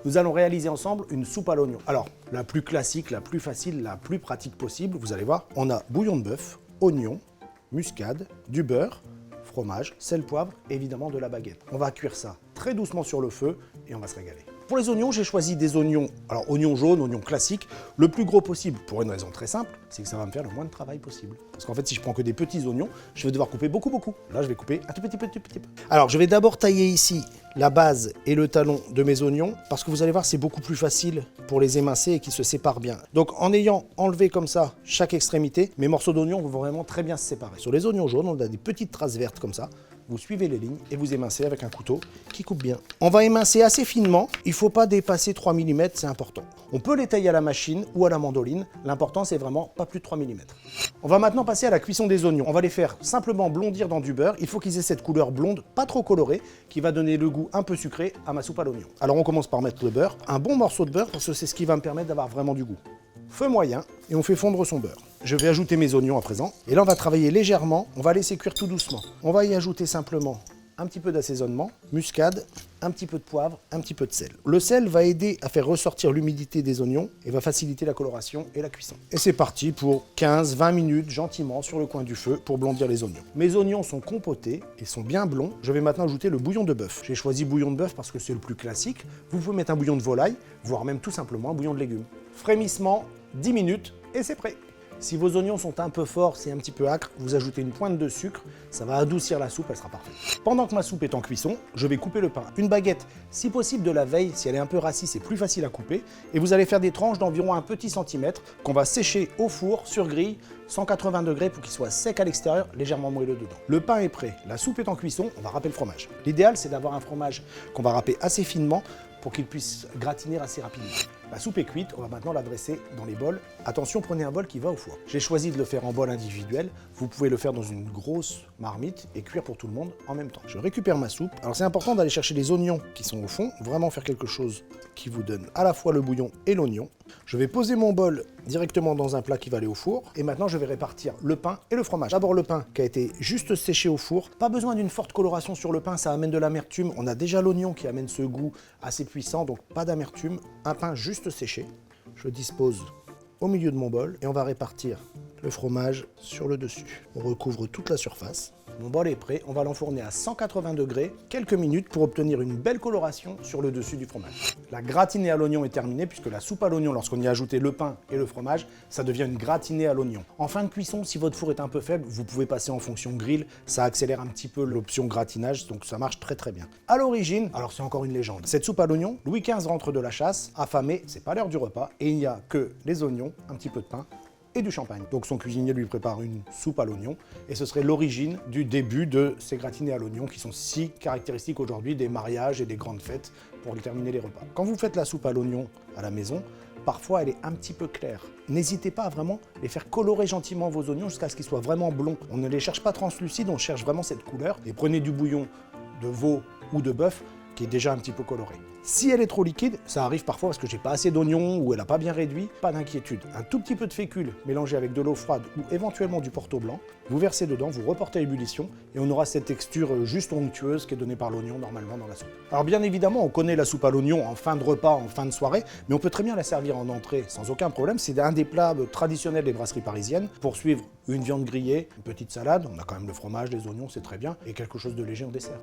nous allons réaliser ensemble une soupe à l'oignon. Alors, la plus classique, la plus facile, la plus pratique possible, vous allez voir, on a bouillon de bœuf, oignon, muscade, du beurre, fromage, sel, poivre et évidemment de la baguette. On va cuire ça très doucement sur le feu et on va se régaler. Pour les oignons, j'ai choisi des oignons, alors oignons jaunes, oignons classiques, le plus gros possible pour une raison très simple, c'est que ça va me faire le moins de travail possible. Parce qu'en fait, si je prends que des petits oignons, je vais devoir couper beaucoup. Là, je vais couper un tout petit peu. Alors, je vais d'abord tailler ici la base et le talon de mes oignons, parce que vous allez voir, c'est beaucoup plus facile pour les émincer et qu'ils se séparent bien. Donc, en ayant enlevé comme ça chaque extrémité, mes morceaux d'oignons vont vraiment très bien se séparer. Sur les oignons jaunes, on a des petites traces vertes comme ça. Vous suivez les lignes et vous émincez avec un couteau qui coupe bien. On va émincer assez finement, il ne faut pas dépasser 3 mm, c'est important. On peut les tailler à la machine ou à la mandoline, l'important c'est vraiment pas plus de 3 mm. On va maintenant passer à la cuisson des oignons. On va les faire simplement blondir dans du beurre, il faut qu'ils aient cette couleur blonde, pas trop colorée, qui va donner le goût un peu sucré à ma soupe à l'oignon. Alors on commence par mettre le beurre, un bon morceau de beurre parce que c'est ce qui va me permettre d'avoir vraiment du goût. Feu moyen et on fait fondre son beurre. Je vais ajouter mes oignons à présent. Et là, on va travailler légèrement. On va laisser cuire tout doucement. On va y ajouter simplement un petit peu d'assaisonnement, muscade, un petit peu de poivre, un petit peu de sel. Le sel va aider à faire ressortir l'humidité des oignons et va faciliter la coloration et la cuisson. Et c'est parti pour 15-20 minutes gentiment sur le coin du feu pour blondir les oignons. Mes oignons sont compotés et sont bien blonds. Je vais maintenant ajouter le bouillon de bœuf. J'ai choisi bouillon de bœuf parce que c'est le plus classique. Vous pouvez mettre un bouillon de volaille, voire même tout simplement un bouillon de légumes. Frémissement, 10 minutes et c'est prêt. Si vos oignons sont un peu forts, c'est un petit peu âcre, vous ajoutez une pointe de sucre, ça va adoucir la soupe, elle sera parfaite. Pendant que ma soupe est en cuisson, je vais couper le pain. Une baguette, si possible de la veille, si elle est un peu rassis, c'est plus facile à couper. Et vous allez faire des tranches d'environ un petit centimètre qu'on va sécher au four, sur grille, 180 degrés pour qu'il soit sec à l'extérieur, légèrement moelleux dedans. Le pain est prêt, la soupe est en cuisson, on va râper le fromage. L'idéal, c'est d'avoir un fromage qu'on va râper assez finement pour qu'il puisse gratiner assez rapidement. La soupe est cuite, on va maintenant la dresser dans les bols. Attention, prenez un bol qui va au four. J'ai choisi de le faire en bol individuel. Vous pouvez le faire dans une grosse marmite et cuire pour tout le monde en même temps. Je récupère ma soupe. Alors c'est important d'aller chercher les oignons qui sont au fond, vraiment faire quelque chose qui vous donne à la fois le bouillon et l'oignon. Je vais poser mon bol directement dans un plat qui va aller au four. Et maintenant, je vais répartir le pain et le fromage. D'abord le pain qui a été juste séché au four. Pas besoin d'une forte coloration sur le pain, ça amène de l'amertume. On a déjà l'oignon qui amène ce goût assez puissant, donc pas d'amertume. Un pain juste séché. Je dispose au milieu de mon bol et on va répartir le fromage sur le dessus. On recouvre toute la surface. Mon bol est prêt, on va l'enfourner à 180 degrés quelques minutes pour obtenir une belle coloration sur le dessus du fromage. La gratinée à l'oignon est terminée puisque la soupe à l'oignon, lorsqu'on y a ajouté le pain et le fromage, ça devient une gratinée à l'oignon. En fin de cuisson, si votre four est un peu faible, vous pouvez passer en fonction grill, ça accélère un petit peu l'option gratinage, donc ça marche très bien. À l'origine, alors c'est encore une légende, cette soupe à l'oignon, Louis XV rentre de la chasse, affamé, c'est pas l'heure du repas, et il n'y a que les oignons, un petit peu de pain, et du champagne. Donc son cuisinier lui prépare une soupe à l'oignon et ce serait l'origine du début de ces gratinés à l'oignon qui sont si caractéristiques aujourd'hui des mariages et des grandes fêtes pour terminer les repas. Quand vous faites la soupe à l'oignon à la maison, parfois elle est un petit peu claire. N'hésitez pas à vraiment les faire colorer gentiment vos oignons jusqu'à ce qu'ils soient vraiment blonds. On ne les cherche pas translucides, on cherche vraiment cette couleur. Et prenez du bouillon de veau ou de bœuf qui est déjà un petit peu coloré. Si elle est trop liquide, ça arrive parfois parce que j'ai pas assez d'oignons ou elle n'a pas bien réduit, pas d'inquiétude. Un tout petit peu de fécule mélangé avec de l'eau froide ou éventuellement du porto blanc, vous versez dedans, vous reportez à ébullition et on aura cette texture juste onctueuse qui est donnée par l'oignon normalement dans la soupe. Alors bien évidemment, on connaît la soupe à l'oignon en fin de repas, en fin de soirée, mais on peut très bien la servir en entrée sans aucun problème. C'est un des plats traditionnels des brasseries parisiennes. Pour suivre une viande grillée, une petite salade, on a quand même le fromage, les oignons, c'est très bien, et quelque chose de léger en dessert.